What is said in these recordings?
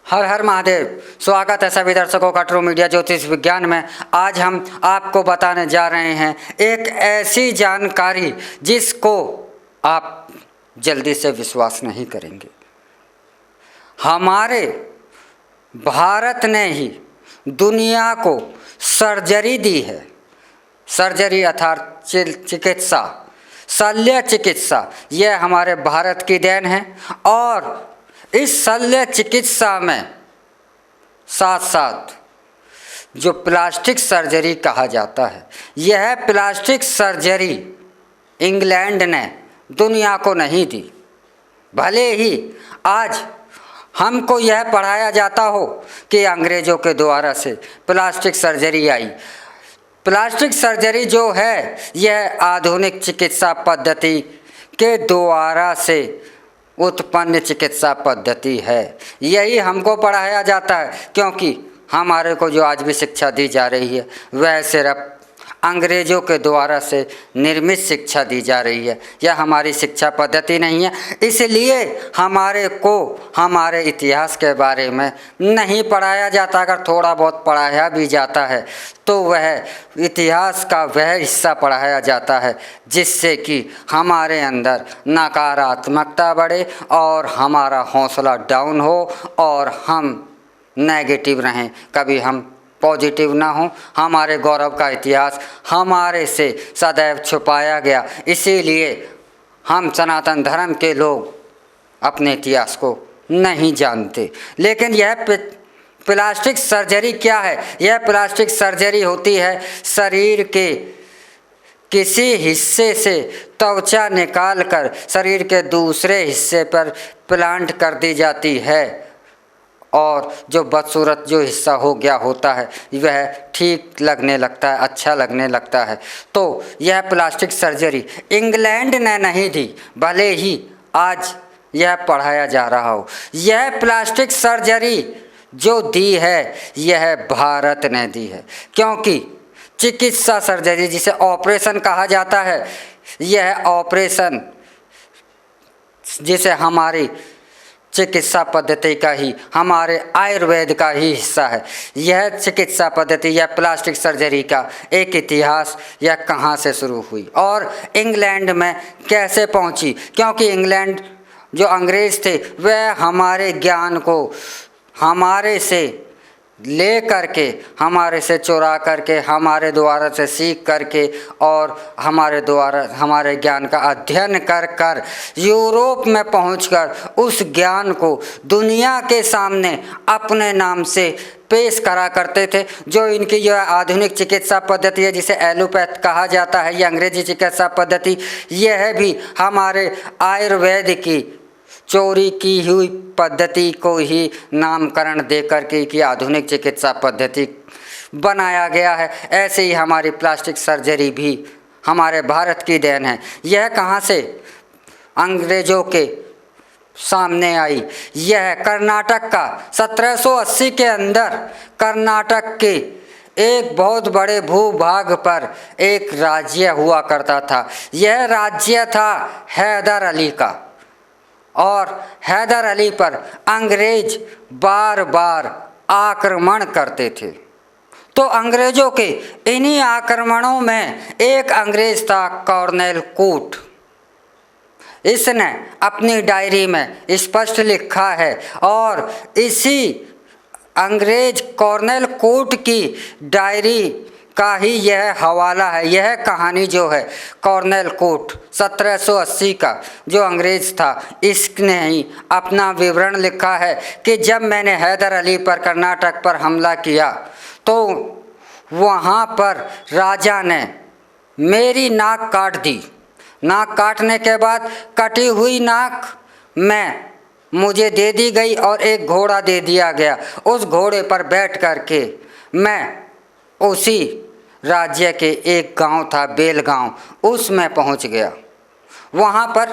हर हर महादेव। स्वागत है सभी दर्शकों का ट्रू मीडिया ज्योतिष विज्ञान में। आज हम आपको बताने जा रहे हैं एक ऐसी जानकारी जिसको आप जल्दी से विश्वास नहीं करेंगे। हमारे भारत ने ही दुनिया को सर्जरी दी है। सर्जरी अर्थात चिकित्सा, शल्य चिकित्सा, यह हमारे भारत की देन है। और इस शल्य चिकित्सा में साथ साथ जो प्लास्टिक सर्जरी कहा जाता है, यह प्लास्टिक सर्जरी इंग्लैंड ने दुनिया को नहीं दी। भले ही आज हमको यह पढ़ाया जाता हो कि अंग्रेज़ों के द्वारा से प्लास्टिक सर्जरी आई। प्लास्टिक सर्जरी जो है यह आधुनिक चिकित्सा पद्धति के द्वारा से उत्पन्न चिकित्सा पद्धति है। यही हमको पढ़ाया जाता है, क्योंकि हमारे को जो आज भी शिक्षा दी जा रही है वह सिर्फ अंग्रेज़ों के द्वारा से निर्मित शिक्षा दी जा रही है। यह हमारी शिक्षा पद्धति नहीं है। इसलिए हमारे को हमारे इतिहास के बारे में नहीं पढ़ाया जाता। अगर थोड़ा बहुत पढ़ाया भी जाता है तो वह इतिहास का वह हिस्सा पढ़ाया जाता है जिससे कि हमारे अंदर नकारात्मकता बढ़े और हमारा हौसला डाउन हो और हम नेगेटिव रहें, कभी हम पॉजिटिव ना हो। हमारे गौरव का इतिहास हमारे से सदैव छुपाया गया, इसीलिए हम सनातन धर्म के लोग अपने इतिहास को नहीं जानते। लेकिन यह प्लास्टिक सर्जरी क्या है? यह प्लास्टिक सर्जरी होती है शरीर के किसी हिस्से से त्वचा निकाल कर शरीर के दूसरे हिस्से पर प्लांट कर दी जाती है और जो बदसूरत जो हिस्सा हो गया होता है वह ठीक लगने लगता है, अच्छा लगने लगता है। तो यह प्लास्टिक सर्जरी इंग्लैंड ने नहीं दी, भले ही आज यह पढ़ाया जा रहा हो। यह प्लास्टिक सर्जरी जो दी है यह भारत ने दी है, क्योंकि चिकित्सा सर्जरी जिसे ऑपरेशन कहा जाता है, यह ऑपरेशन जिसे हमारी चिकित्सा पद्धति का ही, हमारे आयुर्वेद का ही हिस्सा है। यह चिकित्सा पद्धति या प्लास्टिक सर्जरी का एक इतिहास यह कहाँ से शुरू हुई और इंग्लैंड में कैसे पहुँची, क्योंकि इंग्लैंड जो अंग्रेज़ थे वह हमारे ज्ञान को हमारे से ले करके, हमारे से चुरा करके, हमारे द्वारा से सीख करके और हमारे द्वारा हमारे ज्ञान का अध्ययन कर कर यूरोप में पहुंचकर उस ज्ञान को दुनिया के सामने अपने नाम से पेश करा करते थे। जो इनकी यह आधुनिक चिकित्सा पद्धति है जिसे एलोपैथ कहा जाता है, यह अंग्रेजी चिकित्सा पद्धति, यह भी हमारे आयुर्वेद की चोरी की हुई पद्धति को ही नामकरण देकर के कि आधुनिक चिकित्सा पद्धति बनाया गया है। ऐसे ही हमारी प्लास्टिक सर्जरी भी हमारे भारत की देन है। यह कहाँ से अंग्रेज़ों के सामने आई? यह कर्नाटक का 1780 के अंदर कर्नाटक के एक बहुत बड़े भूभाग पर एक राज्य हुआ करता था। यह राज्य था हैदर अली का और हैदर अली पर अंग्रेज बार बार आक्रमण करते थे। तो अंग्रेज़ों के इन्हीं आक्रमणों में एक अंग्रेज़ था कॉर्नेल कूट। इसने अपनी डायरी में स्पष्ट लिखा है और इसी अंग्रेज कॉर्नेल कूट की डायरी का ही यह हवाला है। यह कहानी जो है कॉर्नेल कूट 1780 का जो अंग्रेज़ था, इसने ही अपना विवरण लिखा है कि जब मैंने हैदर अली पर कर्नाटक पर हमला किया तो वहाँ पर राजा ने मेरी नाक काट दी। नाक काटने के बाद कटी हुई नाक में मुझे दे दी गई और एक घोड़ा दे दिया गया। उस घोड़े पर बैठ कर के मैं उसी राज्य के एक गांव था बेलगांव, उसमें पहुंच गया। वहां पर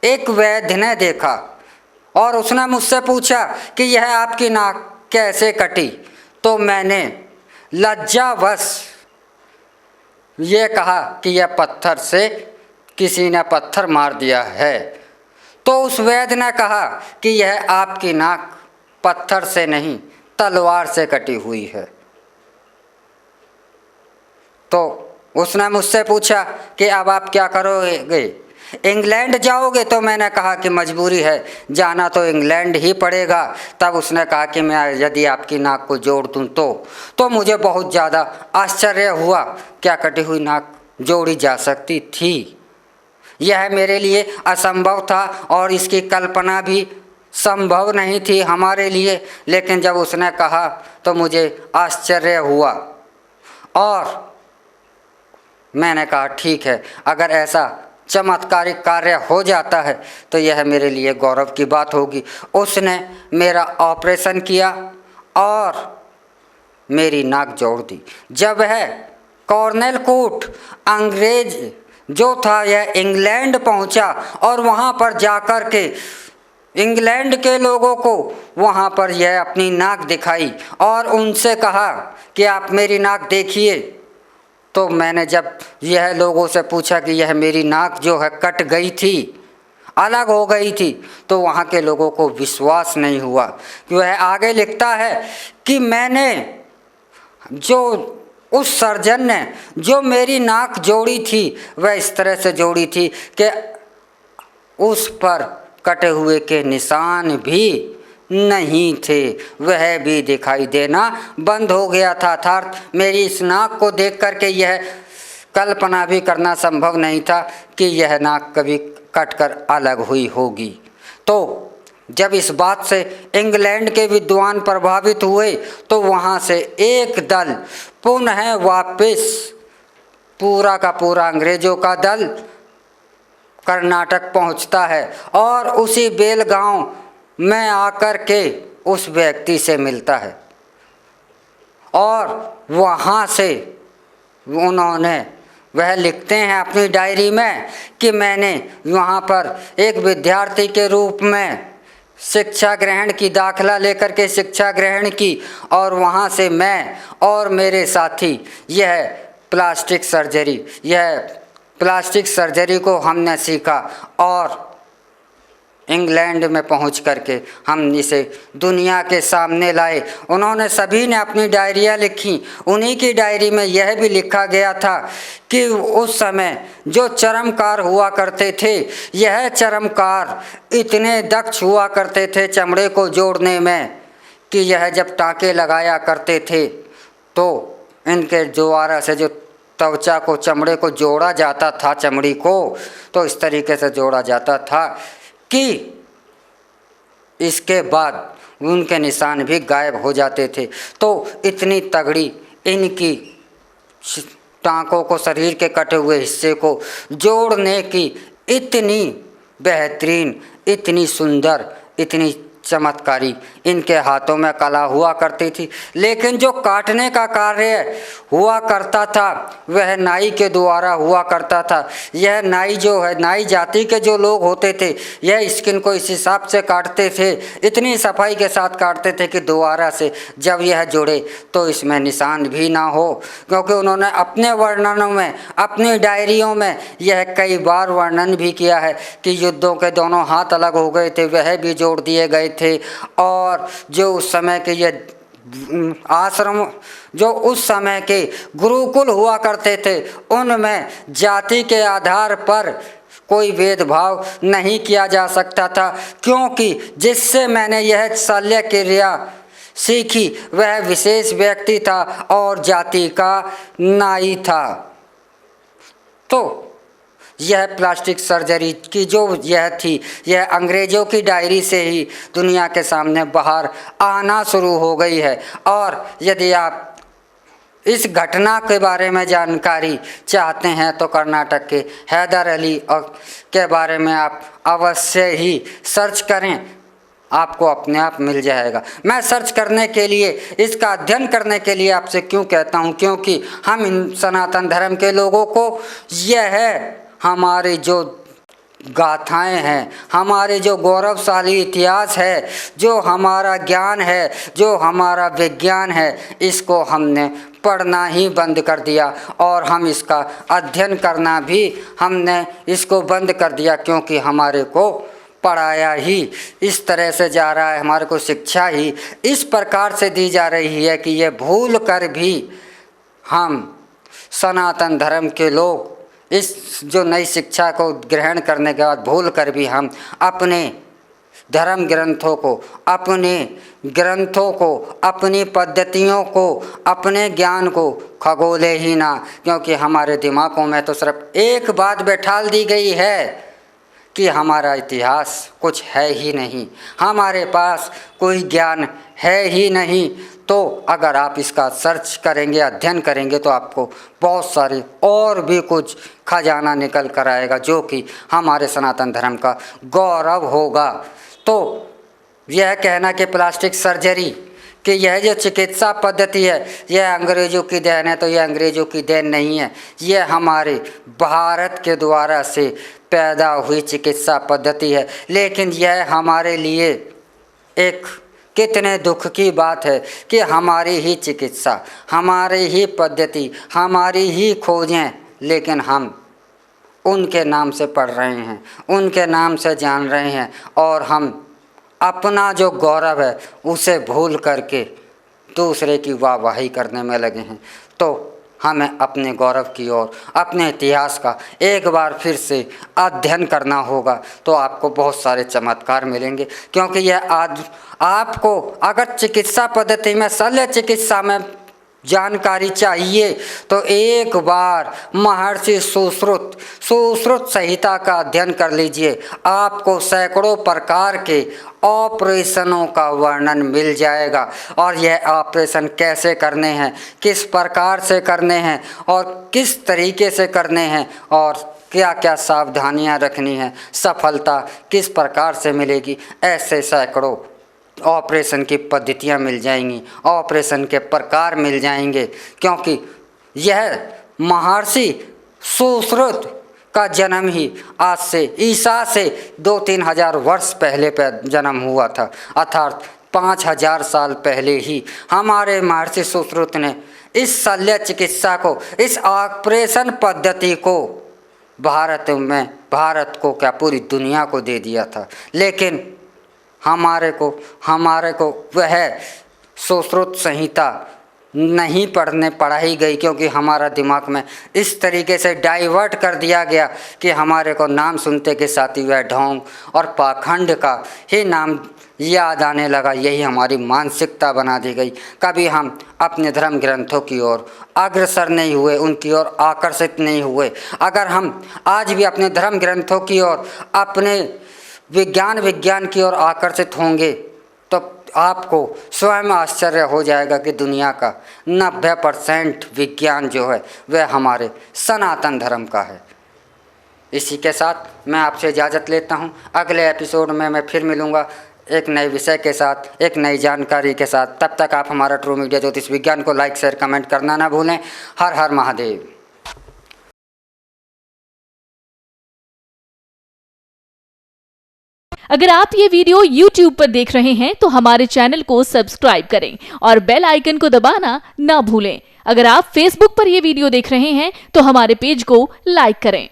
एक वैद्य ने देखा और उसने मुझसे पूछा कि यह आपकी नाक कैसे कटी? तो मैंने लज्जावश ये कहा कि यह पत्थर से किसी ने पत्थर मार दिया है। तो उस वैद्य ने कहा कि यह आपकी नाक पत्थर से नहीं तलवार से कटी हुई है। तो उसने मुझसे पूछा कि अब आप क्या करोगे, इंग्लैंड जाओगे? तो मैंने कहा कि मजबूरी है, जाना तो इंग्लैंड ही पड़ेगा। तब उसने कहा कि मैं यदि आपकी नाक को जोड़ दूं तो मुझे बहुत ज़्यादा आश्चर्य हुआ, क्या कटी हुई नाक जोड़ी जा सकती थी? यह मेरे लिए असंभव था और इसकी कल्पना भी संभव नहीं थी हमारे लिए। लेकिन जब उसने कहा तो मुझे आश्चर्य हुआ और मैंने कहा ठीक है, अगर ऐसा चमत्कारिक कार्य हो जाता है तो यह मेरे लिए गौरव की बात होगी। उसने मेरा ऑपरेशन किया और मेरी नाक जोड़ दी। जब वह कॉर्नेल कूट अंग्रेज जो था यह इंग्लैंड पहुंचा और वहां पर जाकर के इंग्लैंड के लोगों को वहां पर यह अपनी नाक दिखाई और उनसे कहा कि आप मेरी नाक देखिए। तो मैंने जब यह लोगों से पूछा कि यह मेरी नाक जो है कट गई थी, अलग हो गई थी, तो वहाँ के लोगों को विश्वास नहीं हुआ। वह आगे लिखता है कि मैंने जो उस सर्जन ने जो मेरी नाक जोड़ी थी वह इस तरह से जोड़ी थी कि उस पर कटे हुए के निशान भी नहीं थे, वह भी दिखाई देना बंद हो गया था। अर्थात मेरी इस नाक को देख करके यह कल्पना भी करना संभव नहीं था कि यह नाक कभी कटकर अलग हुई होगी। तो जब इस बात से इंग्लैंड के विद्वान प्रभावित हुए तो वहाँ से एक दल पुनः वापस, पूरा का पूरा अंग्रेजों का दल कर्नाटक पहुँचता है और उसी बेलगांव में आकर के उस व्यक्ति से मिलता है और वहाँ से उन्होंने, वह लिखते हैं अपनी डायरी में कि मैंने वहाँ पर एक विद्यार्थी के रूप में शिक्षा ग्रहण की, दाखिला लेकर के शिक्षा ग्रहण की और वहाँ से मैं और मेरे साथी यह प्लास्टिक सर्जरी को हमने सीखा और इंग्लैंड में पहुंच करके हम इसे दुनिया के सामने लाए। उन्होंने सभी ने अपनी डायरियाँ लिखी। उन्हीं की डायरी में यह भी लिखा गया था कि उस समय जो चरमकार हुआ करते थे, यह चरमकार इतने दक्ष हुआ करते थे चमड़े को जोड़ने में कि यह जब टाँके लगाया करते थे तो इनके द्वारा से जो त्वचा को, चमड़े को जोड़ा जाता था, चमड़ी को तो इस तरीके से जोड़ा जाता था कि इसके बाद उनके निशान भी गायब हो जाते थे। तो इतनी तगड़ी इनकी टाँकों को, शरीर के कटे हुए हिस्से को जोड़ने की इतनी बेहतरीन, इतनी सुंदर, इतनी चमत्कारी इनके हाथों में कला हुआ करती थी। लेकिन जो काटने का कार्य हुआ करता था वह नाई के द्वारा हुआ करता था। यह नाई जो है, नाई जाति के जो लोग होते थे, यह स्किन को इस हिसाब से काटते थे, इतनी सफाई के साथ काटते थे कि दोबारा से जब यह जुड़े तो इसमें निशान भी ना हो। क्योंकि उन्होंने अपने वर्णनों में, अपनी डायरियों में यह कई बार वर्णन भी किया है कि युद्धों के दोनों हाथ अलग हो गए थे, वह भी जोड़ दिए गए थे। और जो उस समय के ये आश्रम, जो उस समय के गुरुकुल हुआ करते थे, उनमें जाति के आधार पर कोई भेदभाव नहीं किया जा सकता था। क्योंकि जिससे मैंने यह शल्य क्रिया सीखी वह विशेष व्यक्ति था और जाति का नाई था। तो यह प्लास्टिक सर्जरी की जो यह थी, यह अंग्रेज़ों की डायरी से ही दुनिया के सामने बाहर आना शुरू हो गई है। और यदि आप इस घटना के बारे में जानकारी चाहते हैं तो कर्नाटक के हैदर अली के बारे में आप अवश्य ही सर्च करें, आपको अपने आप मिल जाएगा। मैं सर्च करने के लिए, इसका अध्ययन करने के लिए आपसे क्यों कहता हूँ, क्योंकि हम सनातन धर्म के लोगों को यह हमारे जो गाथाएं हैं, हमारे जो गौरवशाली इतिहास है, जो हमारा ज्ञान है, जो हमारा विज्ञान है, इसको हमने पढ़ना ही बंद कर दिया और हम इसका अध्ययन करना भी हमने इसको बंद कर दिया। क्योंकि हमारे को पढ़ाया ही इस तरह से जा रहा है, हमारे को शिक्षा ही इस प्रकार से दी जा रही है कि ये भूल कर भी हम सनातन धर्म के लोग इस जो नई शिक्षा को ग्रहण करने के बाद भूल कर भी हम अपने धर्म ग्रंथों को, अपनी पद्धतियों को, अपने ज्ञान को खगोले ही ना, क्योंकि हमारे दिमागों में तो सिर्फ एक बात बैठाल दी गई है कि हमारा इतिहास कुछ है ही नहीं, हमारे पास कोई ज्ञान है ही नहीं। तो अगर आप इसका सर्च करेंगे, अध्ययन करेंगे तो आपको बहुत सारे और भी कुछ खजाना निकल कर आएगा जो कि हमारे सनातन धर्म का गौरव होगा। तो यह कहना कि प्लास्टिक सर्जरी कि यह जो चिकित्सा पद्धति है यह अंग्रेज़ों की देन है, तो यह अंग्रेज़ों की देन नहीं है, यह हमारे भारत के द्वारा से पैदा हुई चिकित्सा पद्धति है। लेकिन यह हमारे लिए एक कितने दुख की बात है कि हमारी ही चिकित्सा, हमारी ही पद्धति, हमारी ही खोजें, लेकिन हम उनके नाम से पढ़ रहे हैं, उनके नाम से जान रहे हैं और हम अपना जो गौरव है उसे भूल करके दूसरे की वाहवाही करने में लगे हैं। तो हमें अपने गौरव की ओर, अपने इतिहास का एक बार फिर से अध्ययन करना होगा, तो आपको बहुत सारे चमत्कार मिलेंगे। क्योंकि यह आज आपको अगर चिकित्सा पद्धति में, शल्य चिकित्सा में जानकारी चाहिए तो एक बार महर्षि सुश्रुत संहिता का अध्ययन कर लीजिए। आपको सैकड़ों प्रकार के ऑपरेशनों का वर्णन मिल जाएगा और यह ऑपरेशन कैसे करने हैं, किस प्रकार से करने हैं और किस तरीके से करने हैं और क्या क्या सावधानियां रखनी है, सफलता किस प्रकार से मिलेगी, ऐसे सैकड़ों ऑपरेशन की पद्धतियां मिल जाएंगी, ऑपरेशन के प्रकार मिल जाएंगे। क्योंकि यह महर्षि सुश्रुत का जन्म ही आज से ईसा से 2-3 हज़ार वर्ष पहले जन्म हुआ था, अर्थात 5000 साल पहले ही हमारे महर्षि सुश्रुत ने इस शल्य चिकित्सा को, इस ऑपरेशन पद्धति को भारत को क्या पूरी दुनिया को दे दिया था। लेकिन हमारे को वह सुश्रुत संहिता नहीं पढ़ाई गई, क्योंकि हमारा दिमाग में इस तरीके से डाइवर्ट कर दिया गया कि हमारे को नाम सुनते के साथ ही वह ढोंग और पाखंड का ही नाम याद आने लगा। यही हमारी मानसिकता बना दी गई। कभी हम अपने धर्म ग्रंथों की ओर अग्रसर नहीं हुए, उनकी ओर आकर्षित नहीं हुए। अगर हम आज भी अपने धर्म ग्रंथों की ओर, अपने विज्ञान की ओर आकर्षित होंगे तो आपको स्वयं आश्चर्य हो जाएगा कि दुनिया का 90% विज्ञान जो है वह हमारे सनातन धर्म का है। इसी के साथ मैं आपसे इजाज़त लेता हूँ। अगले एपिसोड में मैं फिर मिलूँगा एक नए विषय के साथ, एक नई जानकारी के साथ। तब तक आप हमारा ट्रू मीडिया ज्योतिष विज्ञान को लाइक, शेयर, कमेंट करना ना भूलें। हर हर महादेव। अगर आप ये वीडियो YouTube पर देख रहे हैं तो हमारे चैनल को सब्सक्राइब करें और बेल आइकन को दबाना ना भूलें। अगर आप Facebook पर ये वीडियो देख रहे हैं तो हमारे पेज को लाइक करें।